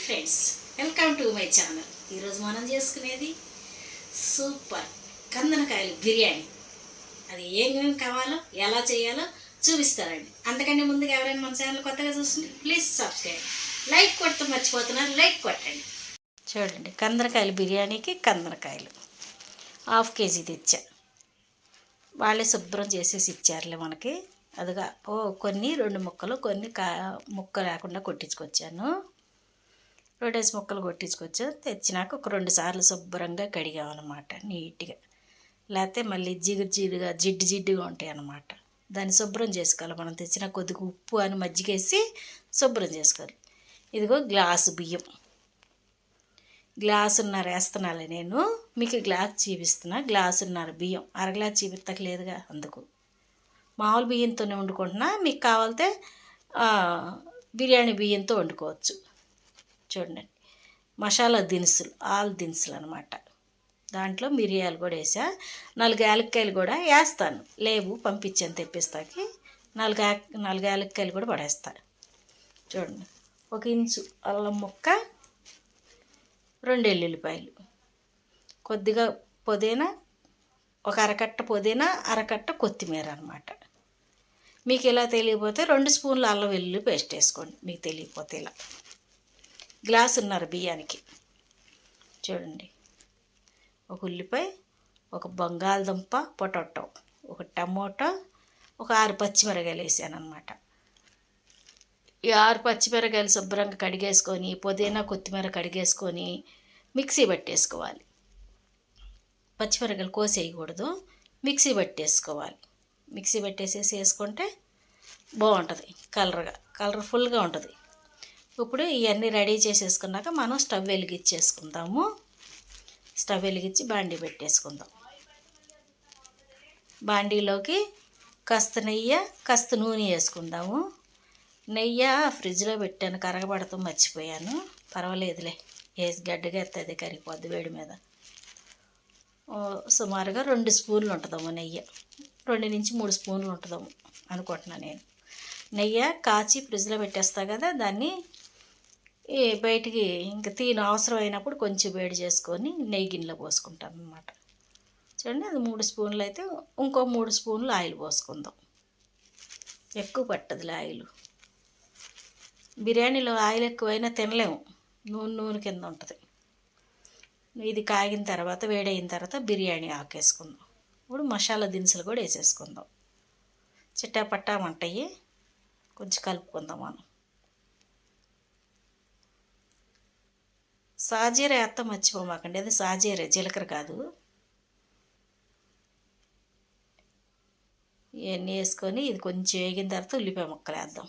Friends, welcome to my channel. ఈరోజు మనం చేసుకునేది సూపర్ కందనకాయలు బిర్యానీ. అది ఏమేమి కావాలో ఎలా చేయాలో చూపిస్తారండి. అంతకంటే ముందుగా ఎవరైనా మన ఛానల్ కొత్తగా చూస్తుంటే ప్లీజ్ సబ్స్క్రైబ్. లైక్ కొట్టడం మర్చిపోతున్నారు, లైక్ కొట్టండి. చూడండి, కందనకాయలు బిర్యానీకి కందనకాయలు 1/2 కేజీ తెచ్చా. వాళ్ళే శుభ్రం చేసేసి ఇచ్చారులే మనకి. అదిగా కొన్ని 2 ముక్కలు, కొన్ని ముక్క లేకుండా కొట్టించుకొచ్చాను. 2 ముక్కలు కొట్టించుకొచ్చా. తెచ్చినాక ఒక 2 సార్లు శుభ్రంగా కడిగామన్నమాట నీట్గా. లేకపోతే మళ్ళీ జిడ్డుగా ఉంటాయి అన్నమాట. దాన్ని శుభ్రం చేసుకోవాలి. మనం తెచ్చిన కొద్దిగా ఉప్పు అని మజ్జిగేసి శుభ్రం చేసుకోవాలి. ఇదిగో గ్లాసు బియ్యం, గ్లాసున్నర వేస్తున్నాలే నేను. మీకు గ్లాస్ చూపిస్తున్నా. గ్లాసున్నర బియ్యం, అరగ్లాస్ చూపించలేదుగా అందుకు. మామూలు బియ్యంతోనే వండుకుంటున్నా. మీకు కావాలితే బిర్యానీ బియ్యంతో వండుకోవచ్చు. చూడండి, మసాలా దినుసులు, ఆల్ దినుసులు అనమాట. దాంట్లో మిరియాలు కూడా వేసా. 4 యాలక్కాయలు కూడా వేస్తాను. లేవు పంపించాను తెప్పిస్తాకి. 4 యాలక్కాయలు కూడా పడేస్తా. చూడండి, 1 ఇంచు అల్లం ముక్క, 2 ఎల్లుల్లిపాయలు, కొద్దిగా పుదీనా, ఒక అరకట్ట పుదీనా, అరకట్ట కొత్తిమీర అనమాట. మీకు ఇలా తెలియకపోతే 2 స్పూన్లు అల్లం వెల్లుల్లి పేస్ట్ వేసుకోండి. మీకు తెలియకపోతే ఇలా. గ్లాసున్నర బియ్యానికి. చూడండి, 1 ఉల్లిపాయ, 1 బంగాళదుంప పొటాటో, 1 టమోటా, ఒక 6 పచ్చిమిరకాయలు వేసాను అనమాట. ఈ 6 పచ్చిమిరకాయలు శుభ్రంగా కడిగేసుకొని, పుదీనా కొత్తిమీర కడిగేసుకొని మిక్సీ పట్టేసుకోవాలి. పచ్చిమిరకాయలు కోసేయకూడదు, మిక్సీ పట్టేసుకోవాలి. మిక్సీ పట్టేసేసి వేసుకుంటే బాగుంటుంది. కలర్ఫుల్గా ఉంటుంది. ఇప్పుడు ఇవన్నీ రెడీ చేసేసుకున్నాక మనం స్టవ్ వెలిగించేసుకుందాము. స్టవ్ వెలిగించి బాండీ పెట్టేసుకుందాం. బాండీలోకి కాస్త నెయ్యి, కాస్త నూనె వేసుకుందాము. నెయ్యి ఫ్రిడ్జ్లో పెట్టాను, కరగబడతాం మర్చిపోయాను. పర్వాలేదులే, వేసి గడ్డగా ఎత్తది, కరిగిపోద్ది వేడి మీద. సుమారుగా 2 స్పూన్లు ఉంటుందాము నెయ్యి. 2 నుంచి 3 స్పూన్లు ఉంటుందాము అనుకుంటున్నాను నేను. నెయ్యి కాచి ఫ్రిడ్జ్లో పెట్టేస్తా కదా, దాన్ని బయటికి ఇంకా అవసరం అయినప్పుడు కొంచెం వేడి చేసుకొని నెయ్యి గిన్నెలో పోసుకుంటాను అన్నమాట. చూడండి, అది 3 స్పూన్లు అయితే ఇంకో 3 స్పూన్లు ఆయిల్ పోసుకుందాం. ఎక్కువ పట్టదులే ఆయిల్. బిర్యానీలో ఆయిల్ ఎక్కువైనా తినలేము, నూనె కింద ఉంటుంది. ఇది కాగిన తర్వాత, వేడైన తర్వాత బిర్యానీ ఆకేసుకుందాం. ఇప్పుడు మసాలా దినుసులు కూడా వేసేసుకుందాం. చిట్టాపట్టా మంటయి కొంచెం కలుపుకుందాం మనం. సాజీర వేస్తా మర్చిపోమాకండి, అది సాజీర, జీలకర్ర కాదు. ఇవన్నీ వేసుకొని ఇది కొంచెం వేగిన తర్వాత ఉల్లిపాయ ముక్కలు వేద్దాం.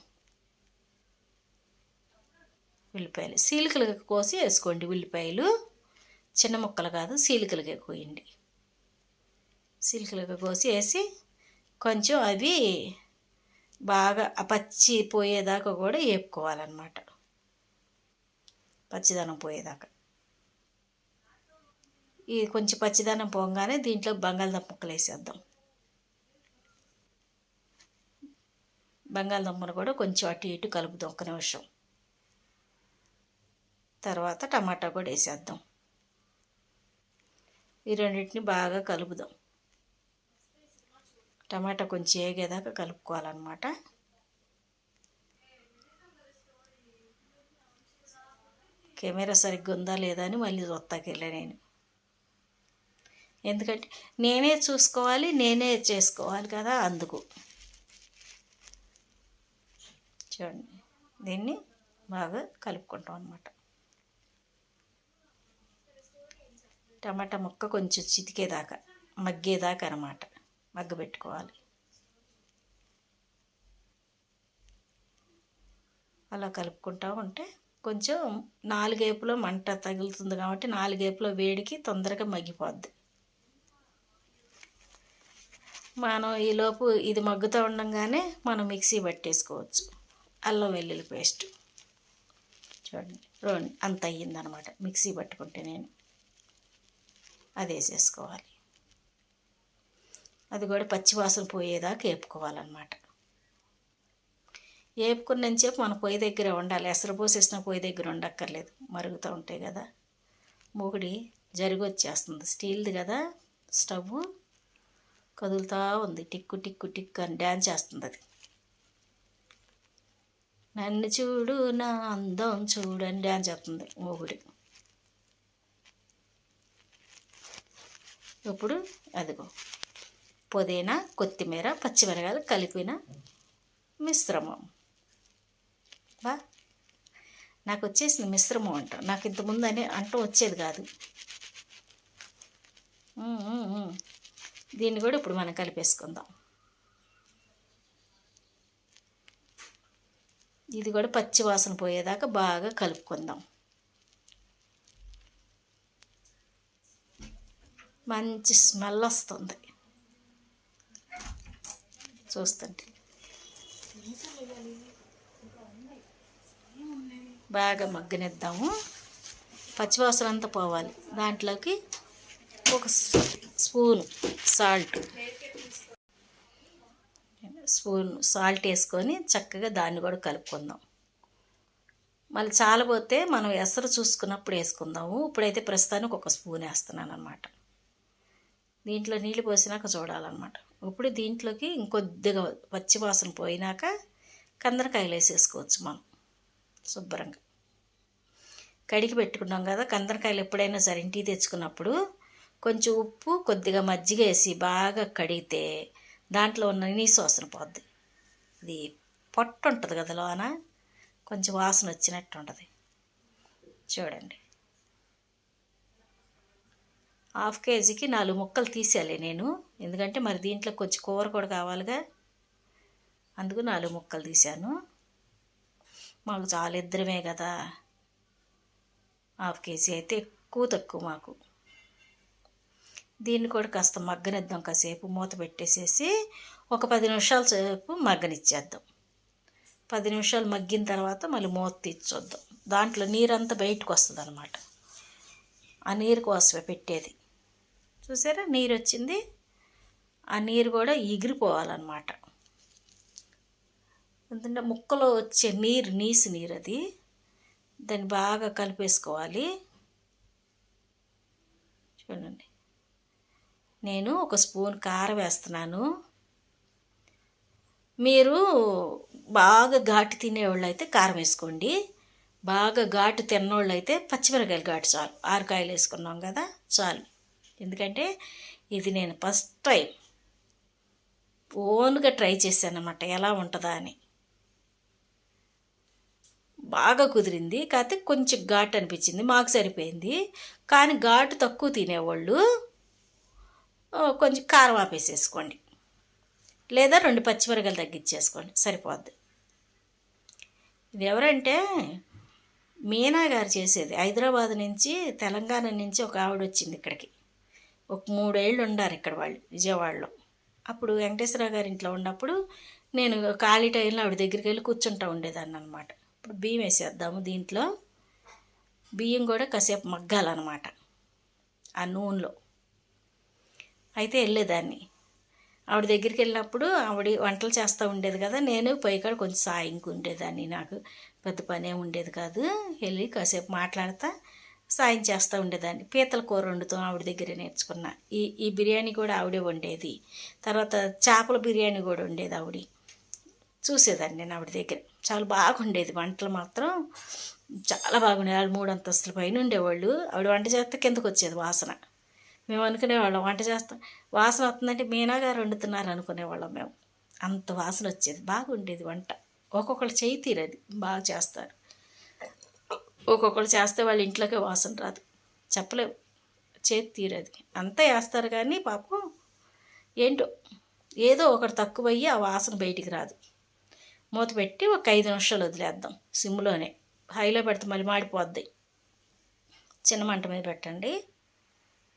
ఉల్లిపాయలు సీలికలుగా కోసి వేసుకోండి. ఉల్లిపాయలు చిన్న ముక్కలు కాదు, సీలికలుగా కోయండి. సీలికలుగా కోసి వేసి కొంచెం అవి బాగా పచ్చి పోయేదాకా కూడా వేపుకోవాలన్నమాట. పచ్చిదనం పోయేదాకా. ఇది కొంచెం పచ్చిదనం పోగానే దీంట్లో బంగాళదుంప ముక్కలు వేసేద్దాం. బంగాళదుంపను కూడా కొంచెం అటు ఇటు కలుపుదాం 1 నిమిషం. తర్వాత టమాటా కూడా వేసేద్దాం. ఈ రెండింటిని బాగా కలుపుదాం. టమాటా కొంచెం వేగేదాకా కలుపుకోవాలన్నమాట. కెమెరా సరిగ్గా ఉందా లేదా అని మళ్ళీ చూస్తాకెళ్ళా నేను. ఎందుకంటే నేనే చూసుకోవాలి, నేనే చేసుకోవాలి కదా, అందుకు. చూడండి, దీన్ని బాగా కలుపుకుంటాం అన్నమాట. టమాటా ముక్క కొంచెం చితికేదాకా, మగ్గేదాకా అన్నమాట, మగ్గబెట్టుకోవాలి. అలా కలుపుకుంటూ ఉంటే కొంచెం 4 వైపులో మంట తగులుతుంది కాబట్టి 4 వైపులో వేడికి తొందరగా మగ్గిపోద్ది. మనం ఈలోపు ఇది మగ్గుతూ ఉండగానే మనం మిక్సీ పట్టేసుకోవచ్చు. అల్లం వెల్లుల్లి పేస్ట్ చూడండి, అంత అయ్యిందనమాట. మిక్సీ పట్టుకుంటే నేను అది వేసేసుకోవాలి. అది కూడా పచ్చివాసన పోయేదాకా వేపుకోవాలన్నమాట. వేపుకున్నంతసేపు మన పొయ్యి దగ్గరే ఉండాలి. ఎసరు పోసేసిన పొయ్యి దగ్గర ఉండక్కర్లేదు, మరుగుతూ ఉంటాయి కదా. మూకుడి జరిగొచ్చేస్తుంది, స్టీల్ది కదా స్టవ్, కదులుతూ ఉంది, టిక్కు టిక్కు టిక్కు అని డ్యాన్స్ చేస్తుంది అది. నన్ను చూడు నా అందం చూడు అని డ్యాన్స్ చేస్తుంది మూగుడి. ఇప్పుడు అదిగో పుదీనా, కొత్తిమీర, పచ్చిమిరకాయలు కలిపిన మిశ్రమం. నాకు వచ్చేసింది మిశ్రమం అంట. నాకు ఇంతకుముందు అంటూ వచ్చేది కాదు. దీన్ని కూడా ఇప్పుడు మనం కలిపేసుకుందాం. ఇది కూడా పచ్చి వాసన పోయేదాకా బాగా కలుపుకుందాం. మంచి స్మెల్ వస్తుంది చూస్తుంటే. బాగా మగ్గనిద్దాము, పచ్చివాసన అంతా పోవాలి. దాంట్లోకి ఒక స్పూన్ సాల్ట్ వేసుకొని చక్కగా దాన్ని కూడా కలుపుకుందాం. మళ్ళీ చాలపోతే మనం ఎసరు చూసుకున్నప్పుడు వేసుకుందాము. ఇప్పుడైతే ప్రస్తుతానికి ఒక స్పూన్ వేస్తున్నాను అన్నమాట. దీంట్లో నీళ్ళు పోసినాక చూడాలన్నమాట. ఇప్పుడు దీంట్లోకి ఇంకొద్దిగా పచ్చివాసన పోయినాక కందరకాయలు వేసేసుకోవచ్చు మనం శుభ్రంగా. కడిగి పెట్టుకున్నాం కదా కందరకాయలు. ఎప్పుడైనా సరే ఇంటికి తెచ్చుకున్నప్పుడు కొంచెం ఉప్పు, కొద్దిగా మజ్జిగ వేసి బాగా కడిగితే దాంట్లో ఉన్న నీసు వాసన పోద్ది. అది పొట్టు ఉంటుంది కదా లోన, కొంచెం వాసన వచ్చినట్టు ఉంటుంది. చూడండి, 1/2 కేజీకి 4 ముక్కలు తీసేయాలి నేను, ఎందుకంటే మరి దీంట్లో కొంచెం కూర కూడా కావాలిగా, అందుకు 4 ముక్కలు తీసాను. మాకు చాలా ఇద్దరమే కదా, 1/2 కేజీ అయితే ఎక్కువ తక్కువ మాకు. దీన్ని కూడా కాస్త మగ్గనిద్దాం. కాసేపు మూత పెట్టేసేసి ఒక 10 నిమిషాల సేపు మగ్గనిచ్చేద్దాం. 10 నిమిషాలు మగ్గిన తర్వాత మళ్ళీ మూత తీసి చూద్దాం. దాంట్లో నీరంతా బయటకు వస్తుంది అన్నమాట. ఆ నీరు కోసమే పెట్టేది. చూసారా నీరు వచ్చింది, ఆ నీరు కూడా ఎగిరిపోవాలన్నమాట. ఎందుకంటే ముక్కలో వచ్చే నీసు నీరు అది. దాన్ని బాగా కలిపేసుకోవాలి. చూడండి, నేను ఒక స్పూన్ కారం వేస్తున్నాను. మీరు బాగా ఘాటు తినేవాళ్ళు అయితే కారం వేసుకోండి, బాగా ఘాటు తిన్నోళ్ళు అయితే పచ్చిమిరకాయలు ఘాటు చాలు. 6 కాయలు వేసుకున్నాం కదా చాలు. ఎందుకంటే ఇది నేను ఫస్ట్ టైం ఓన్గా ట్రై చేశాను అన్నమాట, ఎలా ఉంటుందా అని. బాగా కుదిరింది, కాకపోతే కొంచెం ఘాటు అనిపించింది, మాకు సరిపోయింది. కానీ ఘాటు తక్కువ తినేవాళ్ళు కొంచెం కారం ఆపేసేసుకోండి, లేదా 2 పచ్చిమిరకాయలు తగ్గించేసుకోండి, సరిపోద్ది. ఇది ఎవరంటే మీనా గారు చేసేది. హైదరాబాద్ నుంచి, తెలంగాణ నుంచి ఒక ఆవిడ వచ్చింది ఇక్కడికి. ఒక 3 ఏళ్ళు ఉండారు ఇక్కడ వాళ్ళు విజయవాడలో. అప్పుడు వెంకటేశ్వర గారి ఇంట్లో ఉన్నప్పుడు నేను ఖాళీ టైంలో ఆవిడ దగ్గరికి వెళ్ళి కూర్చుంటూ ఉండేదాన్ని అనమాట. ఇప్పుడు బియ్యం వేసేద్దాము. దీంట్లో బియ్యం కూడా కాసేపు మగ్గాలన్నమాట ఆ నూనెలో. అయితే వెళ్ళేదాన్ని ఆవిడ దగ్గరికి వెళ్ళినప్పుడు. ఆవిడ వంటలు చేస్తూ ఉండేది కదా, నేను పొయ్యి కాడ కొంచెం సాయంగా ఉండేదాన్ని. నాకు పెద్ద పనే ఉండేది కాదు, వెళ్ళి కాసేపు మాట్లాడుతూ సాయం చేస్తూ ఉండేదాన్ని. పీతల కూర వండుతాం ఆవిడ దగ్గరే నేర్చుకున్నా. ఈ బిర్యానీ కూడా ఆవిడే వండేది. తర్వాత చేపల బిర్యానీ కూడా వండేది ఆవిడ. చూసేదాన్ని నేను ఆవిడ దగ్గర. చాలా బాగుండేది వంటలు మాత్రం, చాలా బాగుండేది. వాళ్ళు 3 అంతస్తుల పైన ఉండేవాళ్ళు. ఆవిడ వంట చేస్తే కిందకు వచ్చేది వాసన. మేము అనుకునేవాళ్ళం వంట చేస్తాం వాసన వస్తుందంటే మీనా గారు వండుతున్నారు అనుకునేవాళ్ళం మేము. అంత వాసన వచ్చేది, బాగుండేది వంట. ఒక్కొక్కళ్ళు చేయి తీరేది, బాగా చేస్తారు. ఒక్కొక్కళ్ళు చేస్తే వాళ్ళ ఇంట్లోకే వాసన రాదు, చెప్పలేవు, చేతి తీరేది. అంతా వేస్తారు కానీ పాపం ఏంటో ఏదో ఒకటి తక్కువయ్యి ఆ వాసన బయటికి రాదు. మూత పెట్టి ఒక 5 నిమిషాలు వదిలేద్దాం సిమ్లోనే. హైలో పెడితే మళ్ళీ మాడిపోద్ది. చిన్న మంట మీద పెట్టండి.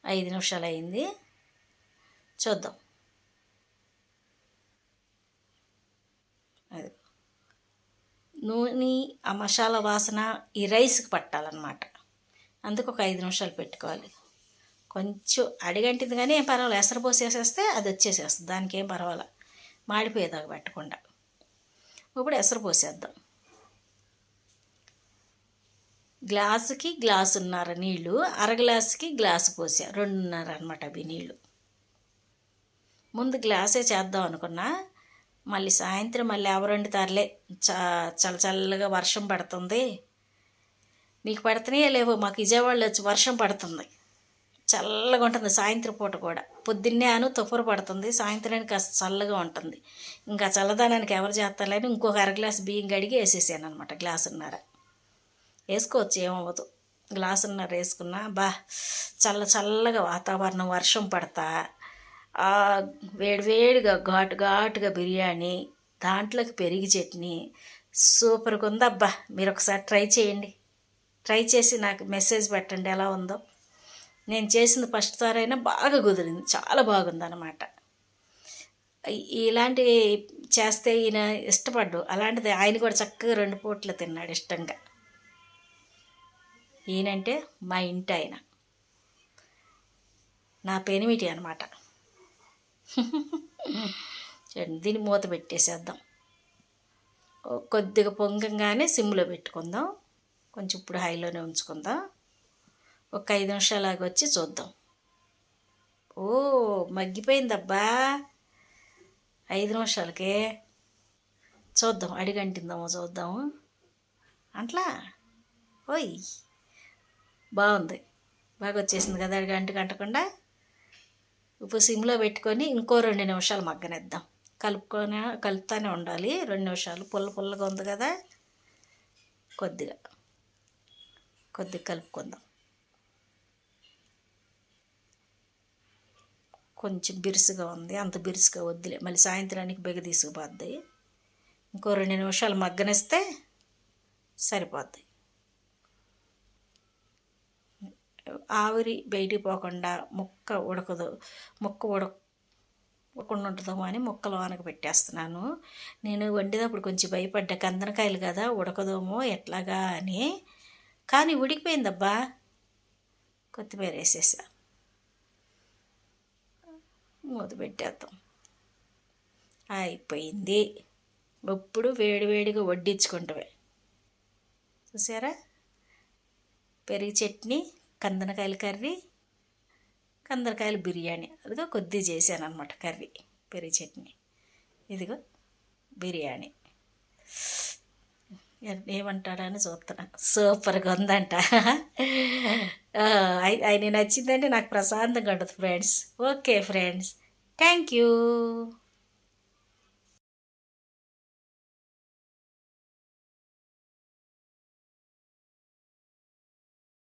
5 నిమిషాలు అయింది, చూద్దాం. అది నూనె, ఆ మసాలా వాసన ఈ రైస్కి పట్టాలన్నమాట. అందుకు ఒక 5 నిమిషాలు పెట్టుకోవాలి. కొంచెం అడిగంటింది కానీ ఏం పర్వాలేదు, ఎసరు పోసేసేస్తే అది వచ్చేసేస్తుంది, దానికి ఏం పర్వాలేదు, మాడిపోయేదాకా పెట్టకుండా. ఇప్పుడు ఎసరు పోసేద్దాం. గ్లాసుకి గ్లాసున్నర నీళ్ళు, అరగ్లాసుకి గ్లాసు పోసా, 2:30 అనమాట అవి నీళ్ళు. ముందు గ్లాసే చేద్దాం అనుకున్నా, మళ్ళీ సాయంత్రం మళ్ళీ ఎవరు వండుతారులే, చల్ల చల్లగా వర్షం పడుతుంది. మీకు పడుతున్నాయో లేవో, మాకు విజయవాడలో వచ్చి వర్షం పడుతుంది, చల్లగా ఉంటుంది. సాయంత్రం పూట కూడా పొద్దున్నే తుఫరు పడుతుంది, సాయంత్రానికి కాస్త చల్లగా ఉంటుంది. ఇంకా చల్లదనానికి ఎవరు చేస్తారని ఇంకొక అరగ్లాసు బియ్యం కడిగి వేసేసాను అనమాట. గ్లాసున్నర వేసుకోవచ్చు, ఏమవ్వదు. గ్లాసున్నర వేసుకున్నా చల్లగా వాతావరణం, వర్షం పడతా, వేడివేడిగా ఘాటుగా బిర్యానీ, దాంట్లోకి పెరిగి చట్నీ సూపర్గా ఉంది. మీరు ఒకసారి ట్రై చేయండి. ట్రై చేసి నాకు మెసేజ్ పెట్టండి ఎలా ఉందో. నేను చేసింది ఫస్ట్ సారి అయినా బాగా కుదిరింది, చాలా బాగుంది అన్నమాట. ఇలాంటివి చేస్తే ఈయన ఇష్టపడ్డు, అలాంటిది ఆయన కూడా చక్కగా 2 పూటలు తిన్నాడు ఇష్టంగా. ఈయనంటే మా ఇంటి ఆయన, నా పెనిమిటి అనమాట. దీన్ని మూత పెట్టేసేద్దాం. కొద్దిగా పొంగంగానే సిమ్లో పెట్టుకుందాం, కొంచెం ఇప్పుడు హైలోనే ఉంచుకుందాం. ఒక 5 నిమిషాలాగా వచ్చి చూద్దాం. ఓ మగ్గిపోయిందబ్బా, 5 నిమిషాలకే. చూద్దాం, అడిగంటిందామో చూద్దాము. అట్లా ఓయ్ బాగుంది, బాగా వచ్చేసింది కదా అడిగంటకుండా. ఇప్పుడు సిమ్లో పెట్టుకొని ఇంకో 2 నిమిషాలు మగ్గనిద్దాం. కలుపుతూనే ఉండాలి 2 నిమిషాలు. పుల్లగా ఉంది కదా, కొద్దిగా కలుపుకుందాం. కొంచెం బిరుసుగా ఉంది, అంత బిరుసుగా వద్దులే, మళ్ళీ సాయంత్రానికి బెగ తీసుకుపోద్ది. ఇంకో 2 నిమిషాలు మగ్గనిస్తే సరిపోద్ది. ఆవిరి బయటికి పోకుండా ముక్క ఉడకకుండా ఉంటుందేమో అని ముక్కలు వానక పెట్టేస్తున్నాను. నేను వండేటప్పుడు కొంచెం భయపడ్డా, కందనకాయలు కదా ఉడకదేమో ఎట్లాగా అని, కానీ ఉడికిపోయిందబ్బా. కొత్తిమీర వేసేసా, మూత పెట్టేద్దాం. అయిపోయింది. ఇప్పుడు వేడివేడిగా వడ్డించుకుంటామే. చూసారా, పెరుగు చట్నీ, కందనకాయల కర్రీ, కందనకాయల బిర్యానీ. అదిగో కొద్దిగా చేశాను అనమాట కర్రీ, పెరుగు చట్నీ. ఇదిగో బిర్యానీ. ఏమంటాడని చూస్తున్నా, సూపర్గా ఉందంట. ఆయన నచ్చిందంటే నాకు ప్రశాంతంగా ఉంటుంది friends. Okay friends, thank you.